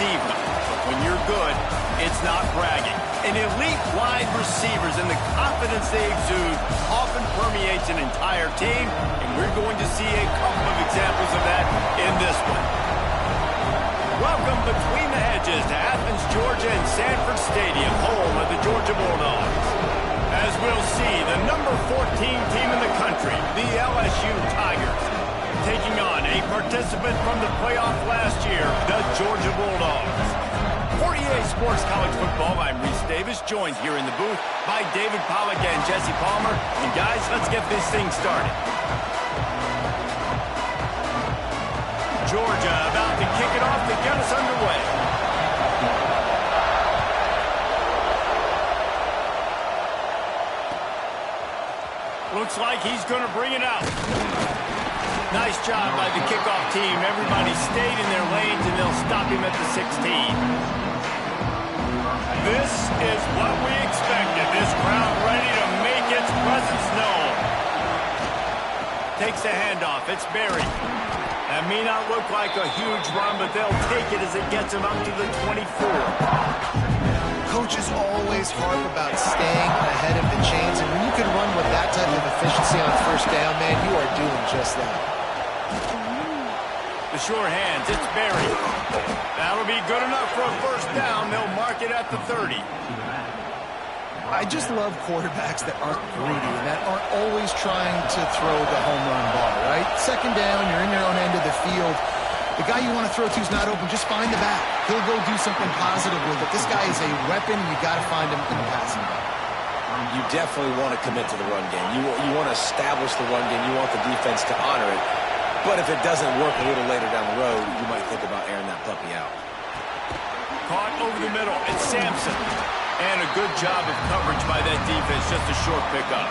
diva. But when you're good, it's not bragging. And elite wide receivers and the confidence they exude often permeates an entire team, and we're going to see a couple of examples of that in this one. Welcome between the hedges to Athens, Georgia and Sanford Stadium, home of the Georgia Bulldogs. As we'll see, the number 14 team in the country, the LSU Tigers, taking on a participant from the playoff last year, the Georgia Bulldogs. 48 Sports College Football, I'm Reese Davis, joined here in the booth by David Pollack and Jesse Palmer. And guys, let's get this thing started. Georgia about to kick it off to get us underway. Looks like he's going to bring it out. Nice job by the kickoff team. Everybody stayed in their lanes, and they'll stop him at the 16. This is what we expected. This crowd ready to make its presence known. Takes the handoff. It's Berry. That may not look like a huge run, but they'll take it as it gets them up to the 24. Coaches always harp about staying ahead of the chains, and when you can run with that type of efficiency on first down, man, you are doing just that. The sure hands, it's Berry. That'll be good enough for a first down. They'll mark it at the 30. I just love quarterbacks that aren't greedy, that aren't always trying to throw the home run ball, right? Second down, you're in your own end of the field. The guy you want to throw to is not open. Just find the back. He'll go do something positive with it. This guy is a weapon. You got to find him in the passing game. You definitely want to commit to the run game. You want to establish the run game. You want the defense to honor it. But if it doesn't work a little later down the road, you might think about airing that puppy out. Caught over the middle. It's Sampson. And a good job of coverage by that defense. Just a short pickup.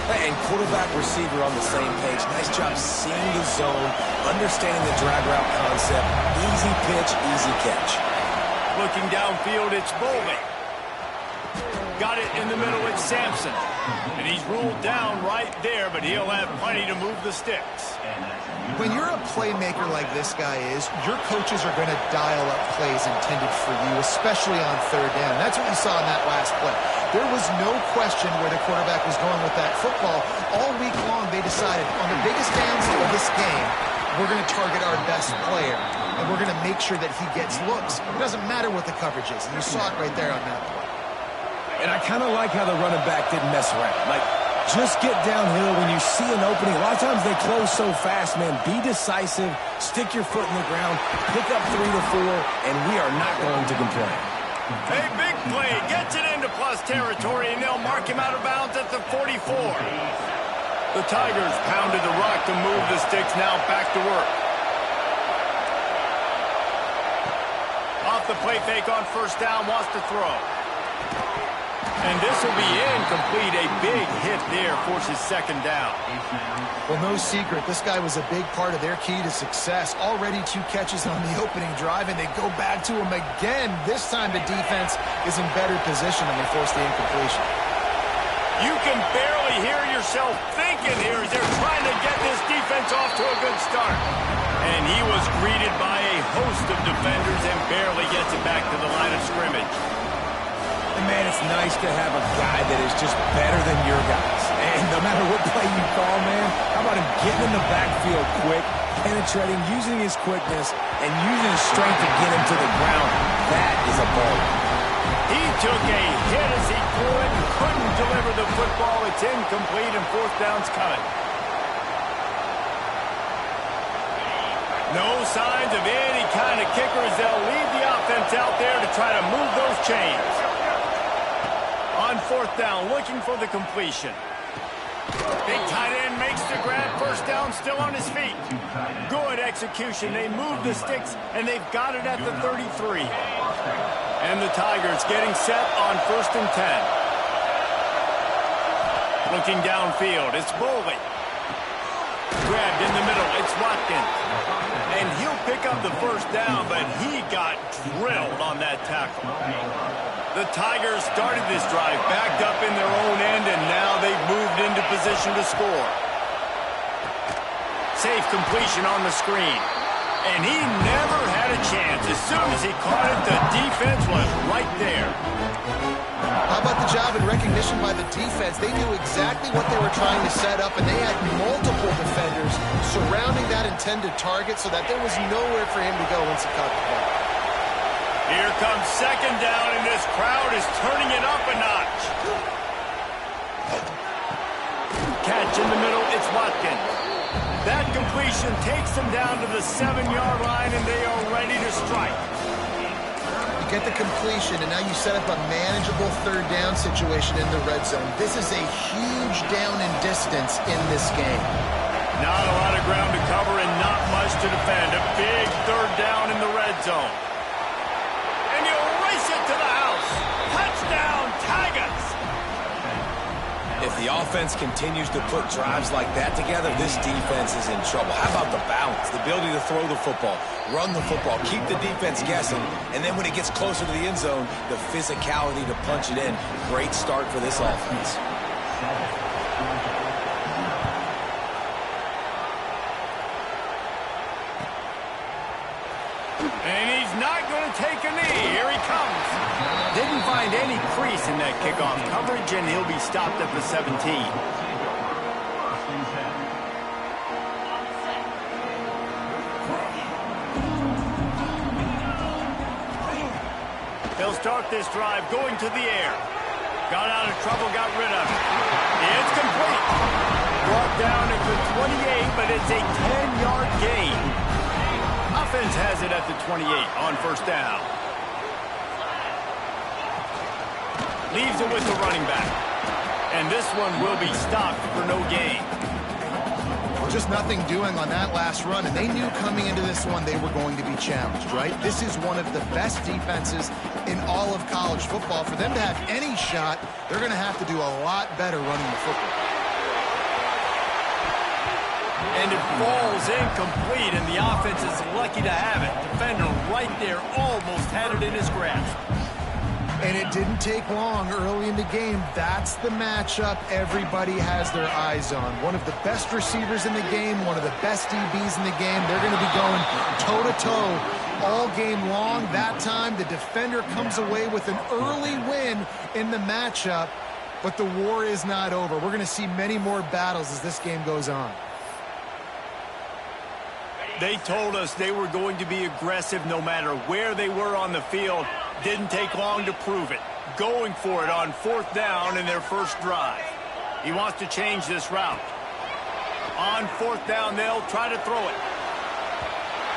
And quarterback receiver on the same page. Nice job seeing the zone, understanding the drag route concept. Easy pitch, easy catch. Looking downfield, it's Boley. Got it in the middle, it's Sampson. And he's ruled down right there, but he'll have plenty to move the sticks. When you're a playmaker like this guy is, your coaches are going to dial up plays intended for you, especially on third down. That's what we saw in that last play. There was no question where the quarterback was going with that football. All week long, they decided on the biggest downs of this game, we're going to target our best player, and we're going to make sure that he gets looks. It doesn't matter what the coverage is, and you saw it right there on that play. And I kind of like how the running back didn't mess around. Like, just get downhill when you see an opening. A lot of times they close so fast, man. Be decisive, stick your foot in the ground, pick up 3 to 4, and we are not going to complain. A big play gets it into plus territory, and they'll mark him out of bounds at the 44. The Tigers pounded the rock to move the sticks, now back to work. Off the play fake on first down, wants to throw. And this will be incomplete. A big hit there forces second down. Well, no secret. This guy was a big part of their key to success. Already 2 catches on the opening drive, and they go back to him again. This time the defense is in better position, and they force the incompletion. You can barely hear yourself thinking here as they're trying to get this defense off to a good start. And he was greeted by a host of defenders and barely gets it back to the line of scrimmage. And man, it's nice to have a guy that is just better than your guys. And no matter what play you call, man, how about him getting in the backfield quick, penetrating, using his quickness, and using his strength to get him to the ground. That is a ball. He took a hit as he threw it and couldn't deliver the football. It's incomplete and fourth down's coming. No signs of any kind of kicker as they'll leave the offense out there to try to move those chains. On fourth down, looking for the completion. Big tight end makes the grab. First down, still on his feet. Good execution. They move the sticks, and they've got it at the 33. And the Tigers getting set on 1st and 10. Looking downfield, it's Boley. Grabbed in the middle, it's Watkins. And he'll pick up the first down, but he got drilled on that tackle. The Tigers started this drive backed up in their own end, and now they've moved into position to score. Safe completion on the screen. And he never had a chance. As soon as he caught it, the defense was right there. How about the job and recognition by the defense? They knew exactly what they were trying to set up, and they had multiple defenders surrounding that intended target so that there was nowhere for him to go once he caught the ball. Here comes second down, and this crowd is turning it up a notch. Catch in the middle, it's Watkins. That completion takes them down to the 7-yard line, and they are ready to strike. You get the completion, and now you set up a manageable third down situation in the red zone. This is a huge down in distance in this game. Not a lot of ground to cover and not much to defend. A big third down in the red zone. And you'll race it to the house. Touchdown, Tigers! If the offense continues to put drives like that together, this defense is in trouble. How about the balance, the ability to throw the football, run the football, keep the defense guessing, and then when it gets closer to the end zone, the physicality to punch it in. Great start for this offense. And he's not going to take a knee. Here he comes. Didn't find any crease in that kickoff coverage, and he'll be stopped at the 17. They'll start this drive going to the air. Got out of trouble, got rid of it. It's complete. Brought down at the 28, but it's a 10-yard gain. Offense has it at the 28 on first down. Leaves it with the running back. And this one will be stopped for no gain. Just nothing doing on that last run, and they knew coming into this one they were going to be challenged, right? This is one of the best defenses in all of college football. For them to have any shot, they're going to have to do a lot better running the football. And it falls incomplete, and the offense is lucky to have it. Defender right there almost had it in his grasp. And it didn't take long early in the game. That's the matchup everybody has their eyes on. One of the best receivers in the game, one of the best DBs in the game. They're going to be going toe-to-toe all game long. That time, the defender comes away with an early win in the matchup, but the war is not over. We're going to see many more battles as this game goes on. They told us they were going to be aggressive no matter where they were on the field. Didn't take long to prove it. Going for it on fourth down in their first drive. He wants to change this route. On fourth down, they'll try to throw it.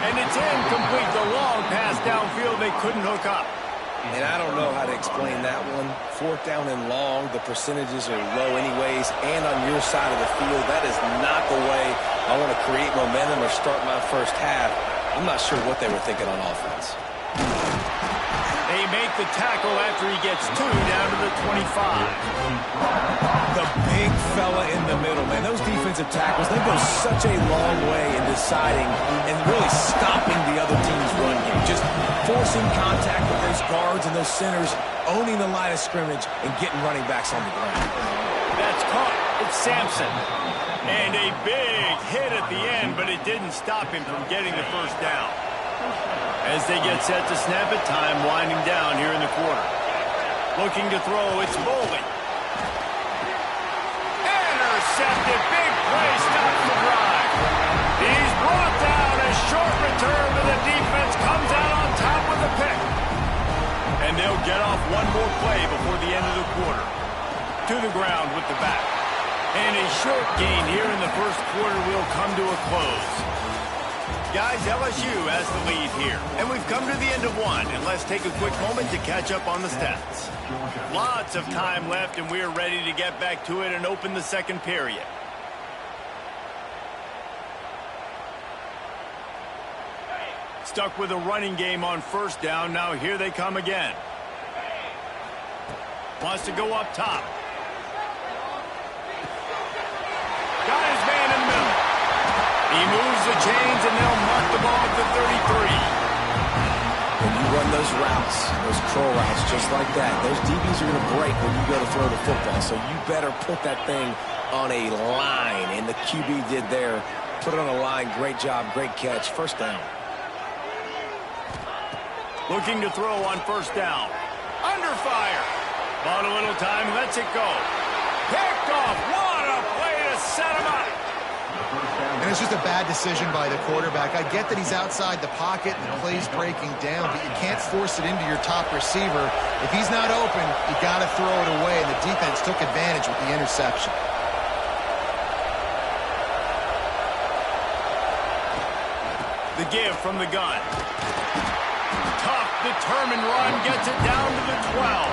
And it's incomplete. The long pass downfield, they couldn't hook up. And I don't know how to explain that one. Fourth down and long, the percentages are low anyways, and on your side of the field, that is not the way I want to create momentum or start my first half. I'm not sure what they were thinking on offense. They make the tackle after he gets two down to the 25. The big fella in the middle, man. Those defensive tackles, they go such a long way in deciding and really stopping the other team's run game. Just forcing contact with those guards and those centers, owning the line of scrimmage, and getting running backs on the ground. That's caught. It's Sampson. And a big hit at the end, but it didn't stop him from getting the first down. As they get set to snap it, time winding down here in the quarter. Looking to throw, it's Boley. Intercepted, big play, stops the drive. He's brought down, a short return, but the defense comes out on top with a pick. And they'll get off one more play before the end of the quarter. To the ground with the back. And a short gain here in the first quarter will come to a close. Guys, LSU has the lead here. And we've come to the end of one. And let's take a quick moment to catch up on the stats. Lots of time left, and we're ready to get back to it and open the second period. Stuck with a running game on first down. Now here they come again. Wants to go up top. Got his man in the middle. He moves the chains, and they'll mark the ball at the 33. When you run those routes, those curl routes just like that, those DBs are going to break when you go to throw the football. So you better put that thing on a line, and the QB did there. Put it on a line. Great job, great catch. First down. Looking to throw on first down. Under fire. Bought a little time, lets it go. Picked off. What a play to set him up. And it's just a bad decision by the quarterback. I get that he's outside the pocket and the play's breaking down, but you can't force it into your top receiver. If he's not open, you got to throw it away, and the defense took advantage with the interception. The give from the gun. Tough, determined run gets it down to the 12.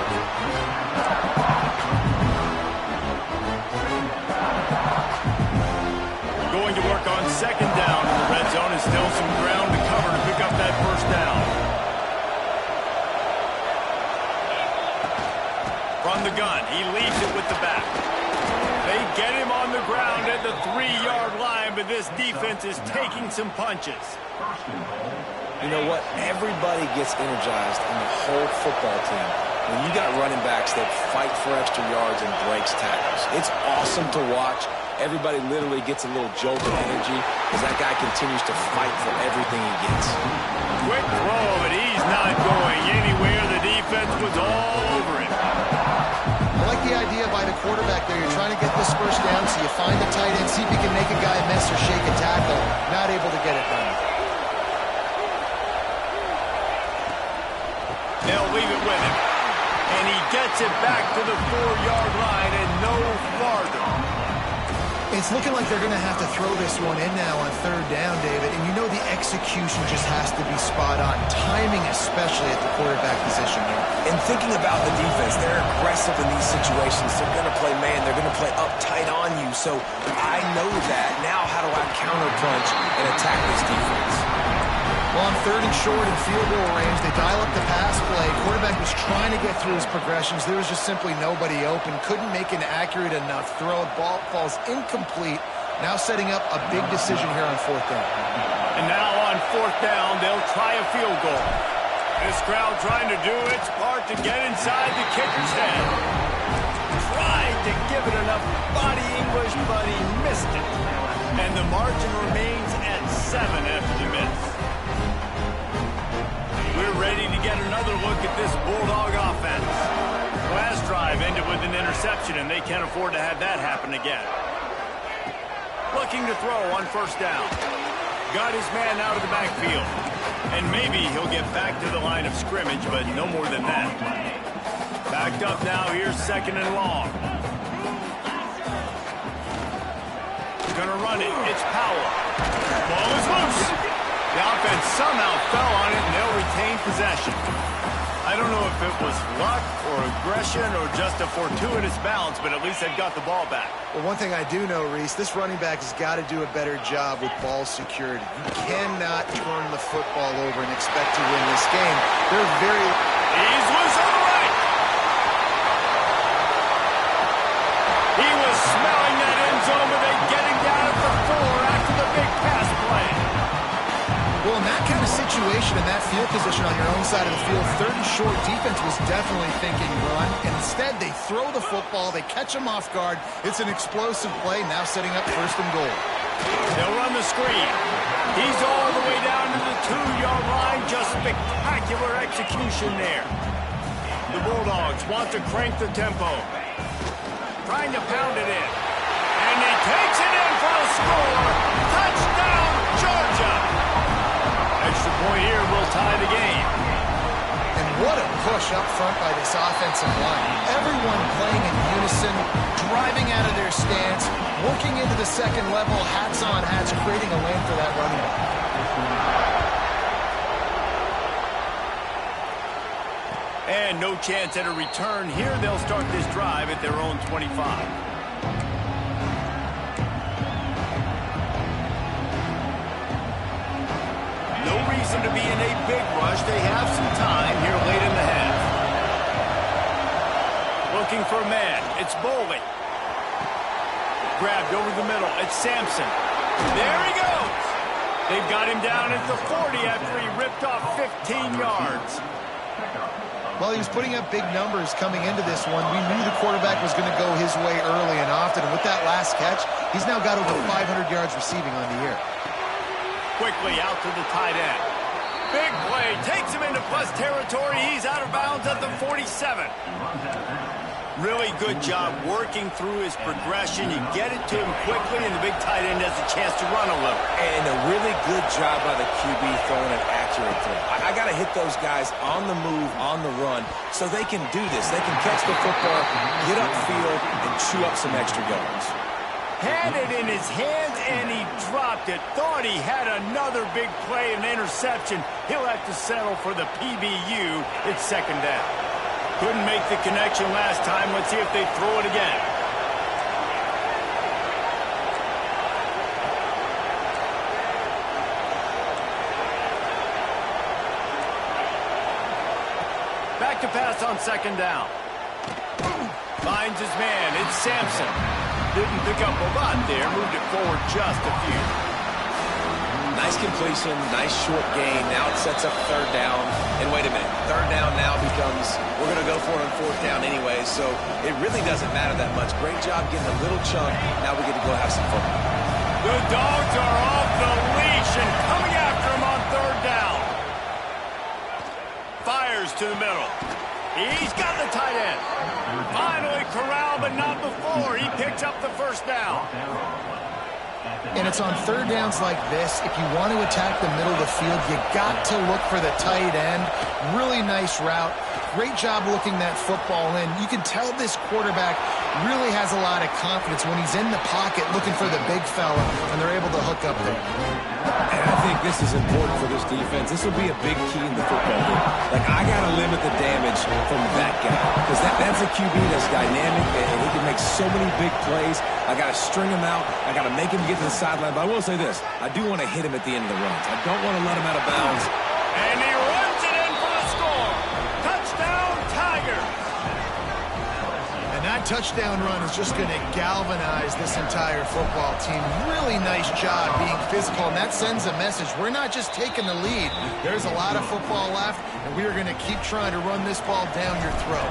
Going to work on second down in the red zone, and still some ground to cover to pick up that first down. From the gun, he leaves it with the back. They get him on the ground at the 3-yard line, but this defense is taking some punches. You know what? Everybody gets energized in the whole football team when you got running backs that fight for extra yards and breaks tackles. It's awesome to watch. Everybody literally gets a little jolt of energy as that guy continues to fight for everything he gets. Quick throw, but he's not going anywhere. The defense was all over him. I like the idea by the quarterback there. You're trying to get this first down, so you find the tight end, see if you can make a guy miss or shake a tackle. Not able to get it done. They'll leave it with him. And he gets it back to the 4-yard line and no farther. It's looking like they're going to have to throw this one in now on third down, David. And you know the execution just has to be spot on. Timing especially at the quarterback position here. And thinking about the defense, they're aggressive in these situations. They're going to play man. They're going to play up tight on you. So I know that. Now how do I counterpunch and attack this defense? Well, on third and short and field goal range, they dial up the pass play. Quarterback was trying to get through his progressions. There was just simply nobody open. Couldn't make an accurate enough throw. Ball falls incomplete. Now setting up a big decision here on fourth down. And now on fourth down, they'll try a field goal. This crowd trying to do its part to get inside the kicker's head. Tried to give it enough body English, but he missed it. And the margin remains at 7 after the miss. We're ready to get another look at this Bulldog offense. Last drive ended with an interception, and they can't afford to have that happen again. Looking to throw on first down. Got his man out of the backfield. And maybe he'll get back to the line of scrimmage, but no more than that. Backed up now, here's second and long. Gonna run it, it's Powell. Ball is loose. The offense somehow fell on it, and they'll retain possession. I don't know if it was luck or aggression or just a fortuitous bounce, but at least they've got the ball back. Well, one thing I do know, Reese, this running back has got to do a better job with ball security. You cannot turn the football over and expect to win this game. They're very... He's loose on the right. He was smelling that end zone, but they get him down at the 4 after the big pass play. Well, in that kind of situation, in that field position on your own side of the field, third and short, defense was definitely thinking run. And instead, they throw the football. They catch him off guard. It's an explosive play, now setting up first and goal. They'll run the screen. He's all the way down to the 2-yard line. Just spectacular execution there. The Bulldogs want to crank the tempo. Trying to pound it in. And he takes it in for a score. Touchdown, Georgia. Extra point here will tie the game. And what a push up front by this offensive line. Everyone playing in unison, driving out of their stance, working into the second level, hats on hats, creating a lane for that running back. And no chance at a return here. They'll start this drive at their own 25. No reason to be in a big rush. They have some time here late in the half. Looking for a man. It's Bowling. Grabbed over the middle. It's Sampson. There he goes. They've got him down at the 40 after he ripped off 15 yards. Well, he was putting up big numbers coming into this one. We knew the quarterback was going to go his way early and often. And with that last catch, he's now got over 500 yards receiving on the year. Quickly out to the tight end. Big play. Takes him into plus territory. He's out of bounds at the 47. Really good job working through his progression. You get it to him quickly, and the big tight end has a chance to run a little. And a really good job by the QB throwing an accurate throw. I got to hit those guys on the move, on the run, so they can do this. They can catch the football, get upfield, and chew up some extra yards. Had it in his hands, and he dropped it. Thought he had another big play, an interception. He'll have to settle for the PBU. It's second down. Couldn't make the connection last time. Let's see if they throw it again. Back to pass on second down. Finds his man. It's Sampson. Didn't pick up a lot there. Moved it forward just a few. Nice completion, nice short gain. Now it sets up third down. And wait a minute, third down now becomes, we're going to go for it on fourth down anyway, so it really doesn't matter that much. Great job getting a little chunk. Now we get to go have some fun. The Dogs are off the leash and coming after him on third down. Fires to the middle. He's got the tight end. Finally corralled, but not before. He picks up the first down. And it's on third downs like this. If you want to attack the middle of the field, you got to look for the tight end. Really nice route. Great job looking that football in. You can tell this quarterback really has a lot of confidence when he's in the pocket looking for the big fella, and they're able to hook up there. And I think this is important for this defense. This will be a big key in the football game. Like, I got to limit the damage from that guy, because that's a QB that's dynamic, and he can make so many big plays. I got to string him out. I got to make him get to the sideline. But I will say this. I do want to hit him at the end of the runs. I don't want to let him out of bounds. And he runs it in for the score. Touchdown, Tigers. And that touchdown run is just going to galvanize this entire football team. Really nice job being physical, and that sends a message. We're not just taking the lead. There's a lot of football left, and we are going to keep trying to run this ball down your throat.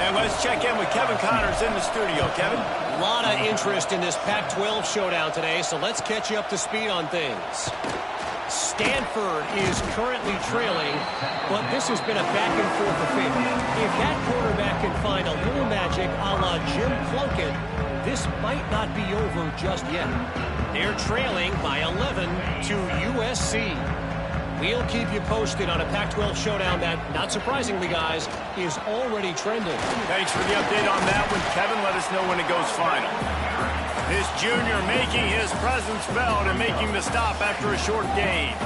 And let's check in with Kevin Connors in the studio. Kevin? A lot of interest in this Pac-12 showdown today, so let's catch you up to speed on things. Stanford is currently trailing, but this has been a back-and-forth affair. If that quarterback can find a little magic a la Jim Plunkett, this might not be over just yet. They're trailing by 11 to USC. We'll keep you posted on a Pac-12 showdown that, not surprisingly, guys, is already trending. Thanks for the update on that one, Kevin. Let us know when it goes final. This junior making his presence felt and making the stop after a short gain.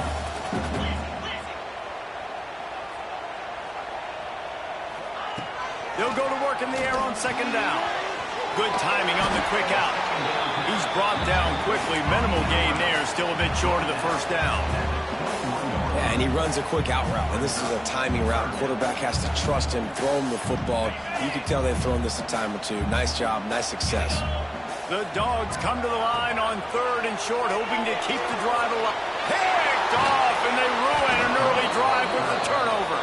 They'll go to work in the air on second down. Good timing on the quick out. He's brought down quickly. Minimal gain there, still a bit short of the first down. Yeah, and he runs a quick out route, and this is a timing route. Quarterback has to trust him, throw him the football. You can tell they've thrown this a time or two. Nice job, nice success. The Dogs come to the line on third and short, hoping to keep the drive alive. Picked off, and they ruin an early drive with the turnover.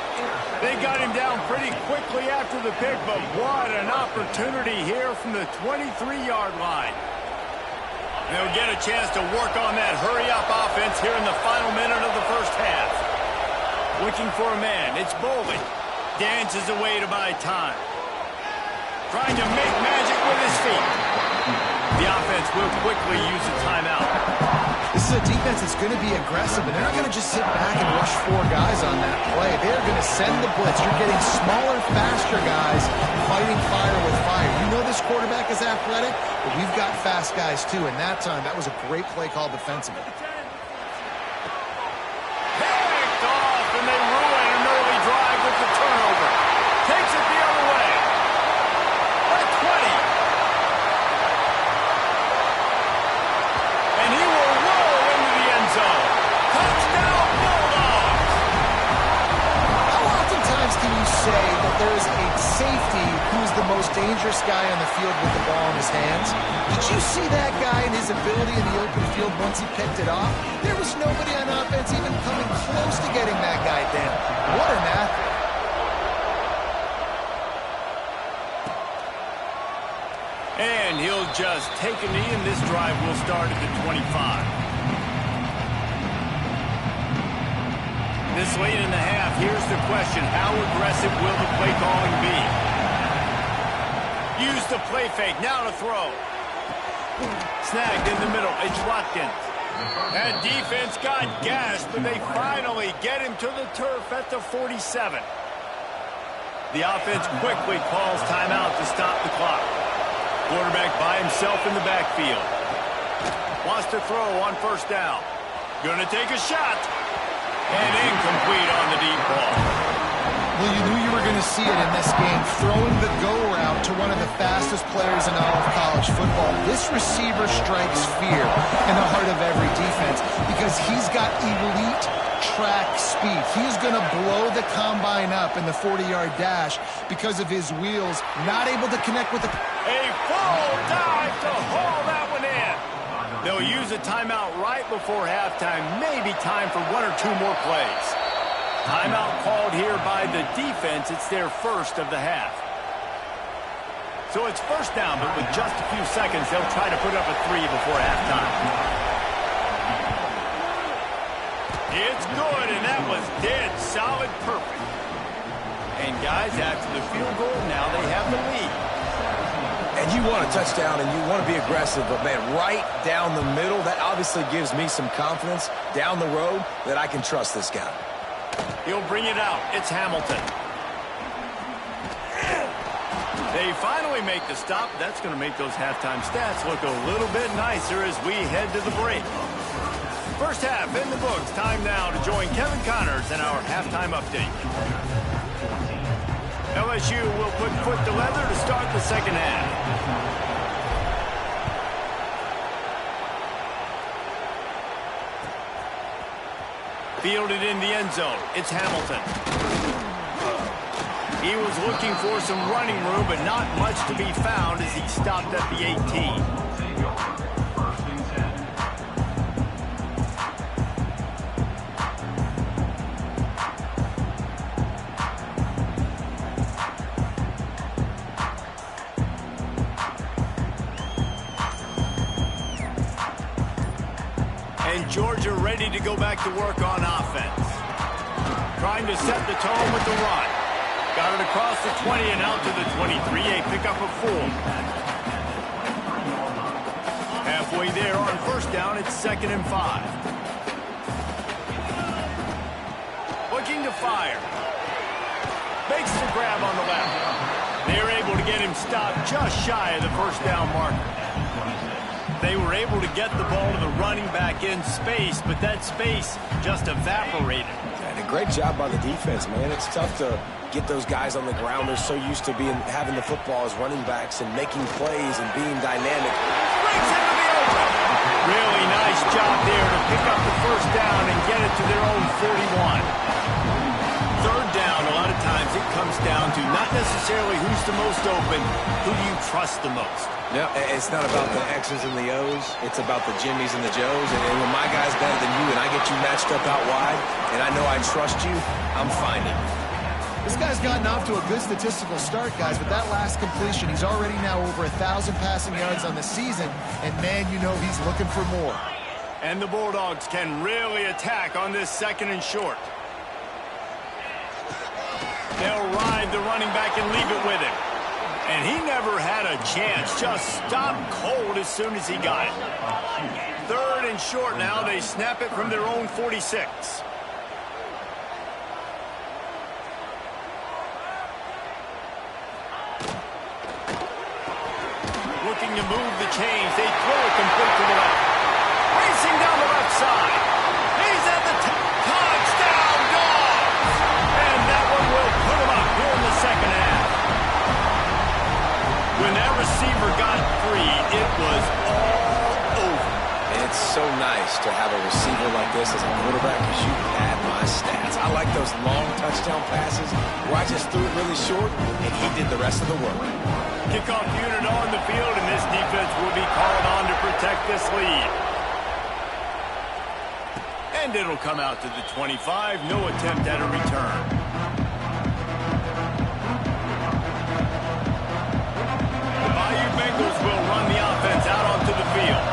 They got him down pretty quickly after the pick, but what an opportunity here from the 23-yard line. They'll get a chance to work on that hurry-up offense here in the final minute of the first half. Looking for a man. It's Bolden. Dances away to buy time. Trying to make magic with his feet. The offense will quickly use a timeout. This is a defense that's going to be aggressive, and they're not going to just sit back and rush four guys on that play. They're going to send the blitz. You're getting smaller, faster guys fighting fire with fire. You know this quarterback is athletic, but we've got fast guys too, and that time, that was a great play call defensively. Picked off, and they ruin an early drive with the turnover. Takes it the other way. At 20. And he will roll into the end zone. Touchdown, Bulldogs! How oftentimes can you say that there is a safety who's the most dangerous guy on the field with the ball in his hands? Did you see that guy and his ability in the open field once he picked it off? There was nobody on offense even coming close to getting that guy down. What an athlete. And he'll just take a knee, and this drive will start at the 25. This late in the half, here's the question. How aggressive will the play calling be? Use the play fake. Now to throw. Snagged in the middle. It's Watkins. That defense got gashed, but they finally get him to the turf at the 47. The offense quickly calls timeout to stop the clock. Quarterback by himself in the backfield. Wants to throw on first down. Gonna take a shot. And incomplete on the deep ball. Well, you knew you were going to see it in this game, throwing the go route to one of the fastest players in all of college football. This receiver strikes fear in the heart of every defense because he's got elite track speed. He's going to blow the combine up in the 40-yard dash because of his wheels, not able to connect with the... A full dive to haul that one in. They'll use a timeout right before halftime, maybe time for one or two more plays. Timeout called here by the defense. It's their first of the half. So it's first down, but with just a few seconds, they'll try to put up a 3 before halftime. It's good, and that was dead solid perfect. And guys, after the field goal, now they have the lead. And you want a touchdown and you want to be aggressive, but man, right down the middle, that obviously gives me some confidence down the road that I can trust this guy. He'll bring it out. It's Hamilton. They finally make the stop. That's going to make those halftime stats look a little bit nicer as we head to the break. First half in the books. Time now to join Kevin Connors in our halftime update. LSU will put foot to leather to start the second half. Fielded in the end zone. It's Hamilton. He was looking for some running room, but not much to be found as he stopped at the 18. And Georgia ready to go back to work on offense. Trying to set the tone with the run. Got it across the 20 and out to the 23. A pickup of 4. Halfway there on first down, it's 2nd and 5. Looking to fire. Makes the grab on the left. They're able to get him stopped just shy of the first down marker. They were able to get the ball to the running back in space, but that space just evaporated. And a great job by the defense, man. It's tough to get those guys on the ground. They're so used to having the football as running backs and making plays and being dynamic. Breaks into the open. Really nice job there to pick up the first down and get it to their own 41. Third down, a lot of times it comes down to not necessarily who's the most open, who do you trust the most? No, it's not about the X's and the O's. It's about the Jimmies and the Joes. And when my guy's better than you and I get you matched up out wide and I know I trust you, I'm finding you. This guy's gotten off to a good statistical start, guys, but that last completion, he's already now over 1,000 passing yards on the season, and man, you know he's looking for more. And the Bulldogs can really attack on this 2nd and short. They'll ride the running back and leave it with him. And he never had a chance. Just stopped cold as soon as he got it. 3rd and short now. They snap it from their own 46. Looking to move the chains. They throw it complete to the left. Racing down the left side. He's at the touchdown, Dogs! And that one will put him up here in the second half. When that receiver got free, it was all over. It's so nice to have a receiver like this as a quarterback because you had my stats. I like those long touchdown passes where I just threw it really short and he did the rest of the work. Kickoff unit on the field, and this defense will be called on to protect this lead. And it'll come out to the 25. No attempt at a return. Bengals will run the offense out onto the field.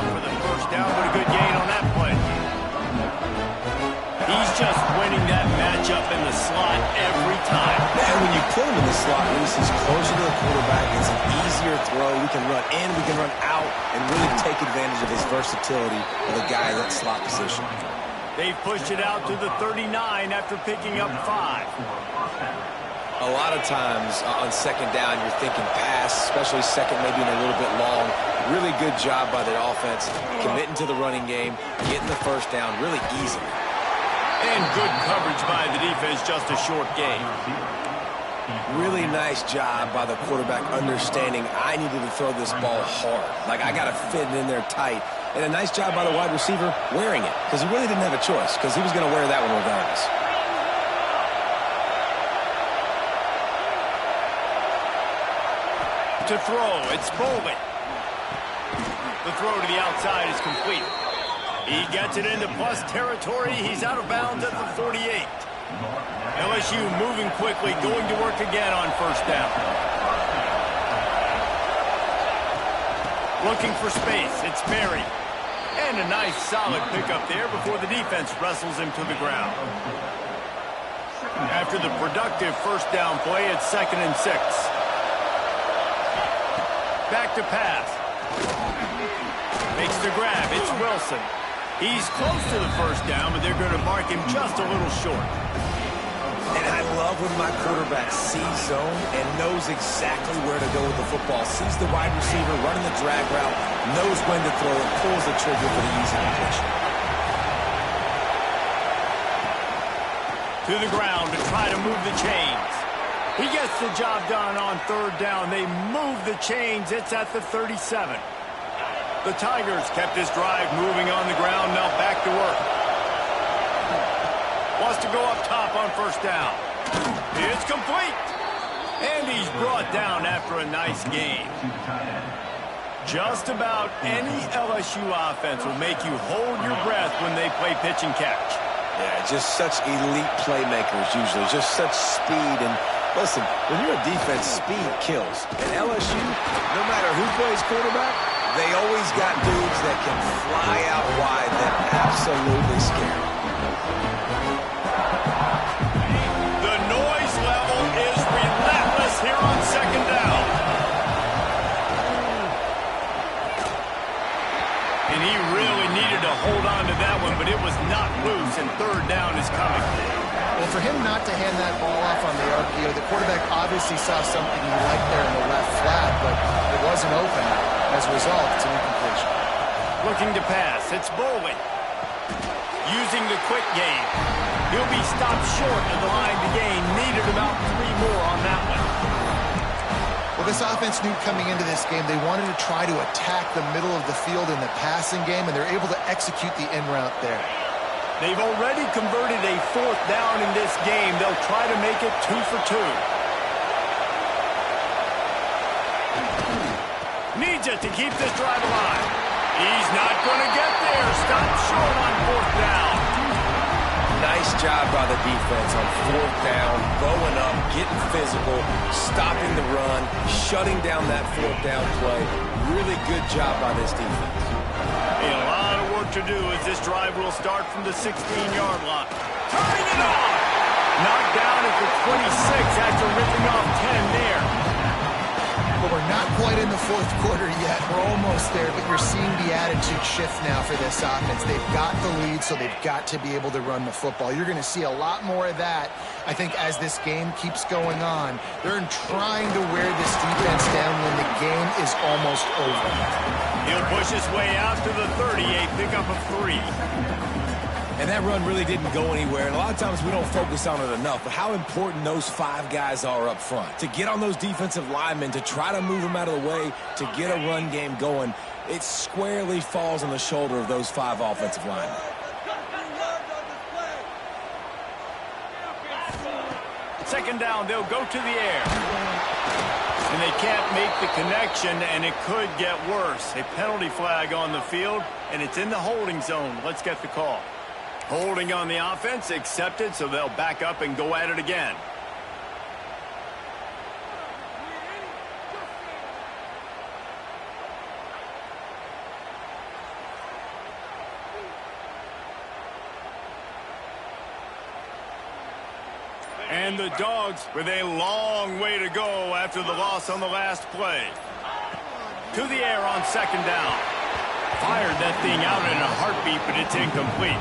up for the first down, but a good gain on that play. He's just winning that matchup in the slot every time. And when you put him in the slot, Reese, he's closer to the quarterback. It's an easier throw. We can run in, we can run out, and really take advantage of his versatility of the guy in that slot position. They pushed it out to the 39 after picking up 5. A lot of times on second down, you're thinking pass, especially second, maybe a little bit long. Really good job by the offense, committing to the running game, getting the first down really easily. And good coverage by the defense, just a short gain. Really nice job by the quarterback understanding I needed to throw this ball hard. Like, I got to fit it in there tight. And a nice job by the wide receiver wearing it, because he really didn't have a choice, because he was going to wear that one regardless. To throw, it's Bowman. The throw to the outside is complete. He gets it into plus territory. He's out of bounds at the 48. LSU moving quickly, going to work again on first down. Looking for space, it's Mary. And a nice solid pickup there before the defense wrestles him to the ground. After the productive first down play, it's 2nd and 6. Back to pass. Makes the grab. It's Wilson. He's close to the first down, but they're going to mark him just a little short. And I love when my quarterback sees zone and knows exactly where to go with the football. Sees the wide receiver running the drag route, knows when to throw it, pulls the trigger for the easy completion. To the ground to try to move the chains. He gets the job done on third down. They move the chains. It's at the 37. The Tigers kept this drive moving on the ground. Now back to work. Wants to go up top on first down. It's complete. And he's brought down after a nice game. Just about any LSU offense will make you hold your breath when they play pitch and catch. Yeah, just such elite playmakers usually. Just such speed. And listen, when you're a defense, speed kills. And LSU, no matter who plays quarterback, they always got dudes that can fly out wide that absolutely scare. The noise level is relentless here on second down. And he really needed to hold on to that one, but it was not loose, and third down is coming. Well, for him not to hand that ball off on the RPO, the quarterback obviously saw something he liked there in the left flat, but it wasn't open. As a result, it's an incompletion. Looking to pass, it's Bowling. Using the quick game. He'll be stopped short of the line to gain. Needed about 3 more on that one. Well, this offense knew coming into this game they wanted to try to attack the middle of the field in the passing game, and they're able to execute the in route there. They've already converted a 4th down in this game. They'll try to make it 2 for 2. Needs it to keep this drive alive. He's not going to get there. Stopped short on 4th down. Nice job by the defense on 4th down, going up, getting physical, stopping the run, shutting down that 4th down play. Really good job by this defense. A lot of work to do as this drive will start from the 16-yard line. Turning it on! Knocked down at the 26 after ripping off 10 there. But we're not quite in the 4th quarter yet. We're almost there, but you're seeing the attitude shift now for this offense. They've got the lead, so they've got to be able to run the football. You're going to see a lot more of that, I think, as this game keeps going on. They're trying to wear this defense down when the game is almost over. He'll push his way out to the 38, pick up a 3. And that run really didn't go anywhere. And a lot of times we don't focus on it enough. But how important those 5 guys are up front. To get on those defensive linemen, to try to move them out of the way, to get a run game going, it squarely falls on the shoulder of those 5 offensive linemen. Second down, they'll go to the air. And they can't make the connection, and it could get worse. A penalty flag on the field, and it's in the holding zone. Let's get the call. Holding on the offense, accepted, so they'll back up and go at it again. And the Dogs with a long way to go after the loss on the last play. To the air on second down. Fired that thing out in a heartbeat, but it's incomplete.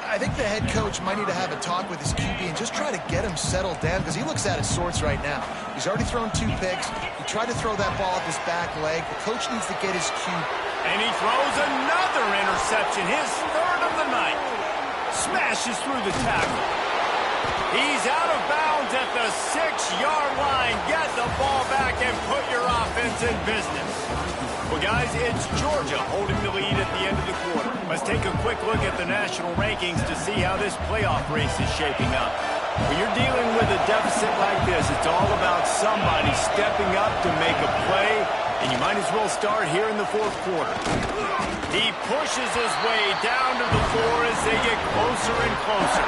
I think the head coach might need to have a talk with his QB and just try to get him settled down because he looks out of sorts right now. He's already thrown 2 picks. He tried to throw that ball at his back leg. The coach needs to get his cue. And he throws another interception, his 3rd of the night. Smashes through the tackle. He's out of bounds at the 6-yard line. Get the ball back and put your offense in business. Well, guys, it's Georgia holding the lead at the end of the quarter. Let's take a quick look at the national rankings to see how this playoff race is shaping up. When you're dealing with a deficit like this, it's all about somebody stepping up to make a play, and you might as well start here in the 4th quarter. He pushes his way down to the floor as they get closer and closer.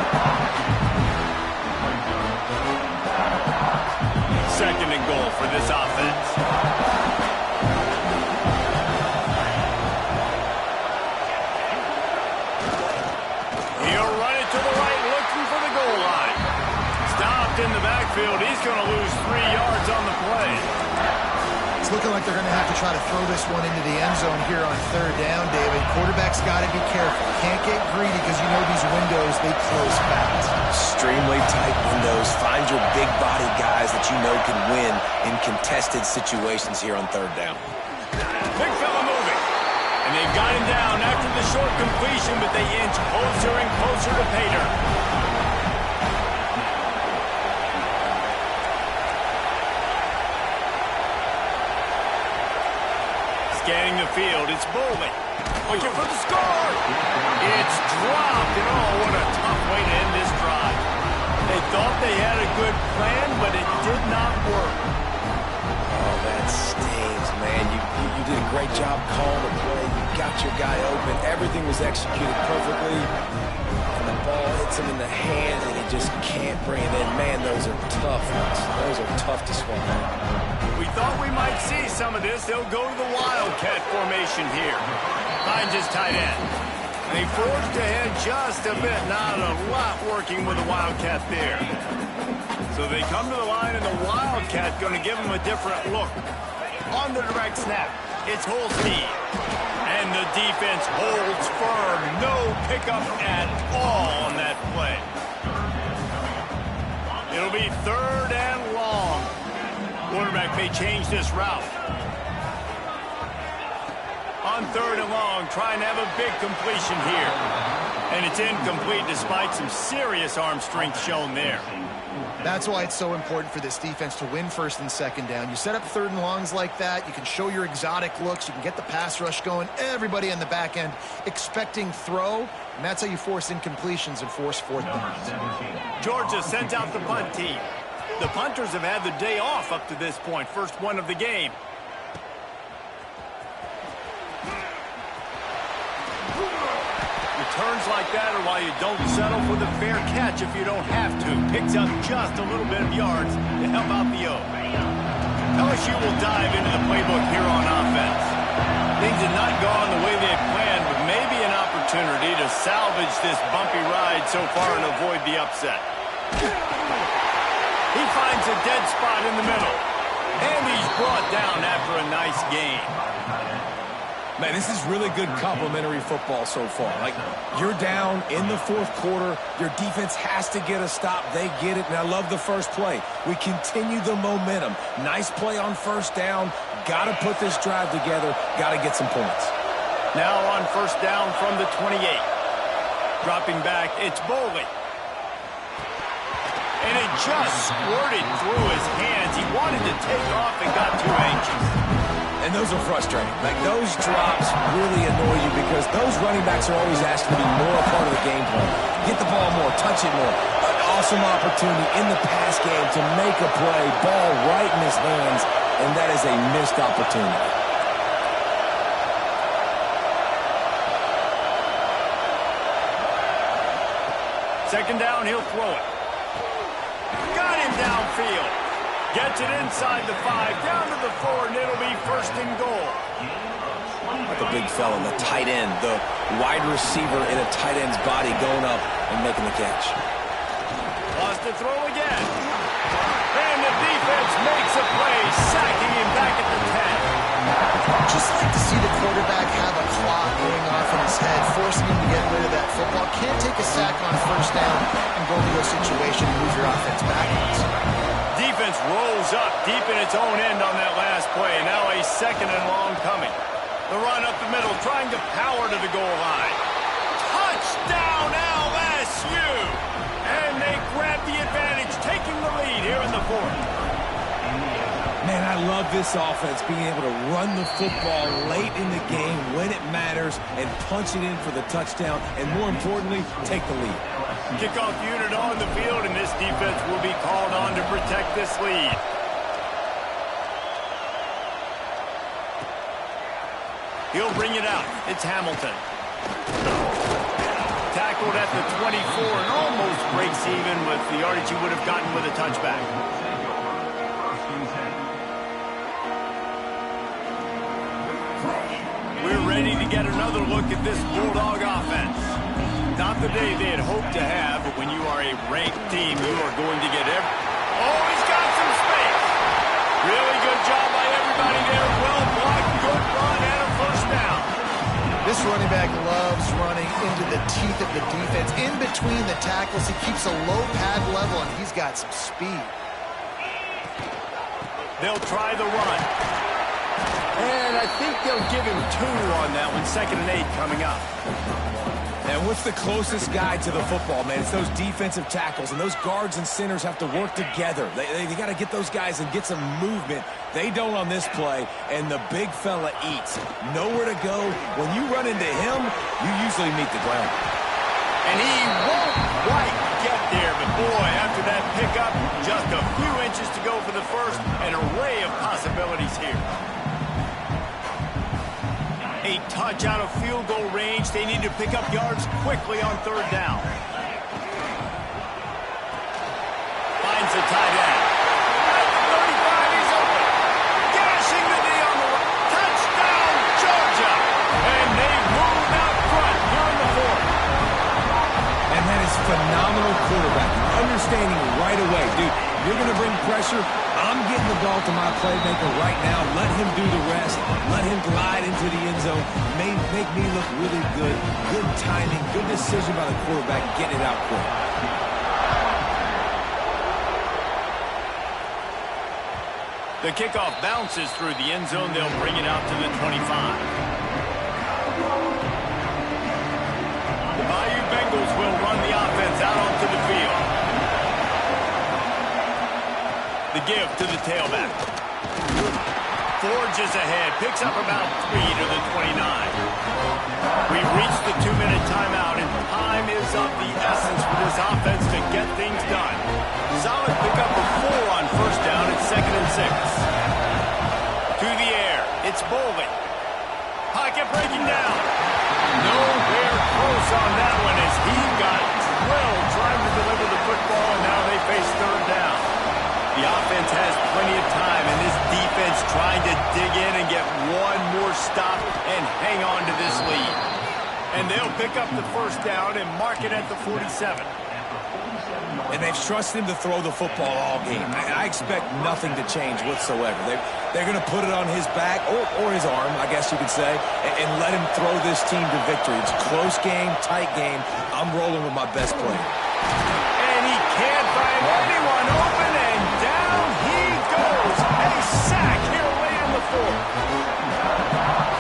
2nd and goal for this offense. He'll run it to the right, looking for the goal line. Stopped in the backfield. He's going to lose 3 yards on the play. It's looking like they're going to have to try to throw this one into the end zone here on 3rd down, David. Quarterback's got to be careful. Can't get greedy because you know these windows, they close fast. Extremely tight windows. Find your big body guys that you know can win in contested situations here on 3rd down. Big fella moving. And they've got him down after the short completion, but they inch closer and closer to pay dirt. Scanning the field, it's Bowling. Looking for the score. It's dropped, and oh, what a tough way to end this drive. They thought they had a good plan, but it did not work. Oh, that stings, man. You did a great job calling the play. You got your guy open. Everything was executed perfectly. And the ball hits him in the hand, and he just can't bring it in. Man, those are tough ones. Those are tough to swallow. We thought we might see some of this. They'll go to the Wildcat formation here. Finds his tight end. They forged ahead just a bit. Not a lot working with the Wildcat there. So they come to the line, and the Wildcat going to give them a different look. On the direct snap, it's full speed. And the defense holds firm. No pickup at all on that play. It'll be 3rd and long. Quarterback may change this route. On 3rd and long, trying to have a big completion here. And it's incomplete despite some serious arm strength shown there. That's why it's so important for this defense to win 1st and 2nd down. You set up 3rd and longs like that, you can show your exotic looks, you can get the pass rush going, everybody on the back end expecting throw, and that's how you force incompletions and force 4th downs. Georgia sends out the punt team. The punters have had the day off up to this point. First one of the game. Returns like that are why you don't settle for the fair catch if you don't have to. Picks up just a little bit of yards to help out the O. LSU will dive into the playbook here on offense. Things have not gone the way they had planned, but maybe an opportunity to salvage this bumpy ride so far and avoid the upset. He finds a dead spot in the middle. And he's brought down after a nice gain. Man, this is really good complimentary football so far. Like, you're down in the 4th quarter. Your defense has to get a stop. They get it, and I love the first play. We continue the momentum. Nice play on 1st down. Got to put this drive together. Got to get some points. Now on 1st down from the 28. Dropping back, it's Bowling. And it just squirted through his hands. He wanted to take off and got too anxious. And those are frustrating. Like, those drops really annoy you because those running backs are always asked to be more a part of the game plan. Get the ball more, touch it more. An awesome opportunity in the pass game to make a play, ball right in his hands, and that is a missed opportunity. Second down, he'll throw it. Got him downfield. Gets it inside the 5, down to the 4, and it'll be 1st and goal. The big fella, the tight end, the wide receiver in a tight end's body going up and making the catch. Wants to throw again. And the defense makes a play, sacking him back at the 10. Just like to see the quarterback have a clock going off in his head, forcing him to get rid of that football. Can't take a sack on first down and go into a situation and move your offense backwards. Defense rolls up deep in its own end on that last play. Now a second and long coming. The run up the middle, trying to power to the goal line. Touchdown LSU! And they grab the advantage, taking the lead here in the fourth. Man, I love this offense, being able to run the football late in the game when it matters and punch it in for the touchdown, and more importantly, take the lead. Kickoff unit on the field, and this defense will be called on to protect this lead. He'll bring it out. It's Hamilton. Tackled at the 24 and almost breaks even with the yardage he would have gotten with a touchback. We're ready to get another look at this Bulldog offense. Not the day they had hoped to have, but when you are a ranked team, you are going to get every... Oh, he's got some space. Really good job by everybody there. Well blocked, good run, and a first down. This running back loves running into the teeth of the defense. In between the tackles, he keeps a low pad level, and he's got some speed. They'll try the run. And I think they'll give him 2 on that one. 2nd and 8 coming up. And what's the closest guy to the football, man? It's those defensive tackles, and those guards and centers have to work together. They got to get those guys and get some movement. They don't on this play, and the big fella eats. Nowhere to go. When you run into him, you usually meet the ground. And he won't quite get there, but boy, after that pickup, just a few inches to go for the first. An array of possibilities here. A touch out of field goal range. They need to pick up yards quickly on 3rd down. Finds the tight end. At the 35, he's open. Gashing the knee on the right. Touchdown, Georgia! And they've moved out front here in the fourth. And that is phenomenal quarterbacking. Understanding right away, dude, you're going to bring pressure. I'm getting the ball to my playmaker right now. Let him do the rest. Let him glide into the end zone. Make me look really good. Good timing. Good decision by the quarterback. Get it out quick. The kickoff bounces through the end zone. They'll bring it out to the 25. The Bayou Bengals will run the offense out onto the field. The give to the tailback. Forges ahead. Picks up about 3 to the 29. We've reached the 2-minute timeout, and time is of the essence for this offense to get things done. Solid pickup of 4 on first down. It's 2nd and 6. To the air. It's Bowling. Pocket breaking down. Nowhere close on that one as he got drilled trying to deliver the football, and now they face 3rd down. The offense has plenty of time, and this defense trying to dig in and get one more stop and hang on to this lead. And they'll pick up the first down and mark it at the 47. And they've trusted him to throw the football all game. I expect nothing to change whatsoever. They're going to put it on his back, or his arm, I guess you could say, and let him throw this team to victory. It's a close game, tight game. I'm rolling with my best player. And he can't find anyone open, and down he goes. A sack here late in the fourth.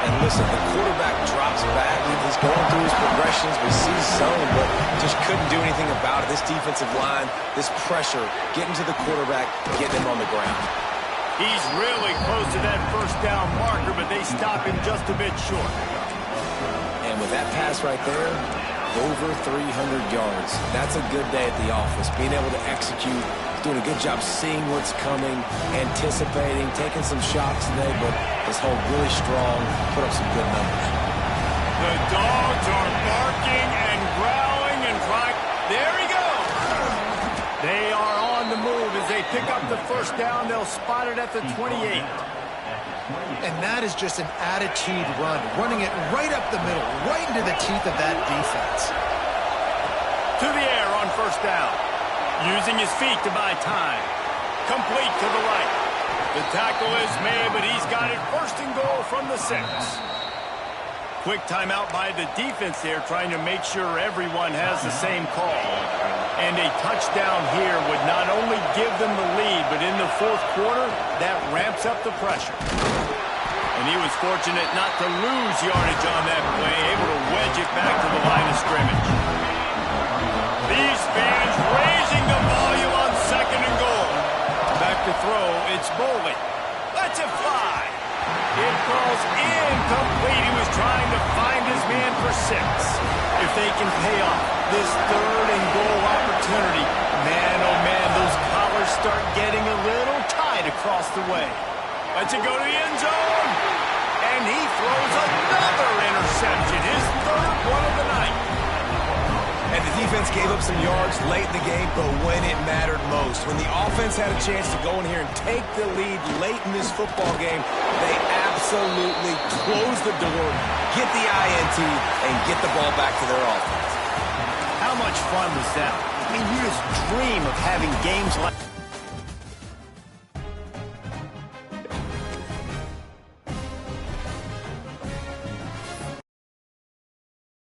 And listen, the quarterback drops back. He's going through his progressions. We see zone, but just couldn't do anything about it. This defensive line, this pressure, getting to the quarterback, getting him on the ground. He's really close to that first down marker, but they stop him just a bit short. And with that pass right there, over 300 yards. That's a good day at the office. Being able to execute, doing a good job seeing what's coming, anticipating, taking some shots today, but his hold really strong, put up some good numbers. The dogs are barking and growling and trying. There he goes. They are on the move as they pick up the first down. They'll spot it at the 28. And that is just an attitude run, running it right up the middle, right into the teeth of that defense. To the air on first down. Using his feet to buy time. Complete to the right. The tackle is made, but he's got it first and goal from the 6. Quick timeout by the defense there, trying to make sure everyone has the same call. And a touchdown here would not only give them the lead, but in the fourth quarter, that ramps up the pressure. And he was fortunate not to lose yardage on that play, able to wedge it back to the line of scrimmage. These fans raising the volume on second and goal. Back to throw, it's Boley. Lets it fly. It falls incomplete. He was trying to find his man for 6. If they can pay off this third and goal opportunity, man, oh man, those collars start getting a little tight across the way. Lets it go to the end zone. And he throws another interception, his third one of the night. And the defense gave up some yards late in the game, but when it mattered most, when the offense had a chance to go in here and take the lead late in this football game, they absolutely close the door, get the INT, and get the ball back to their offense. How much fun was that? I mean, you just dream of having games like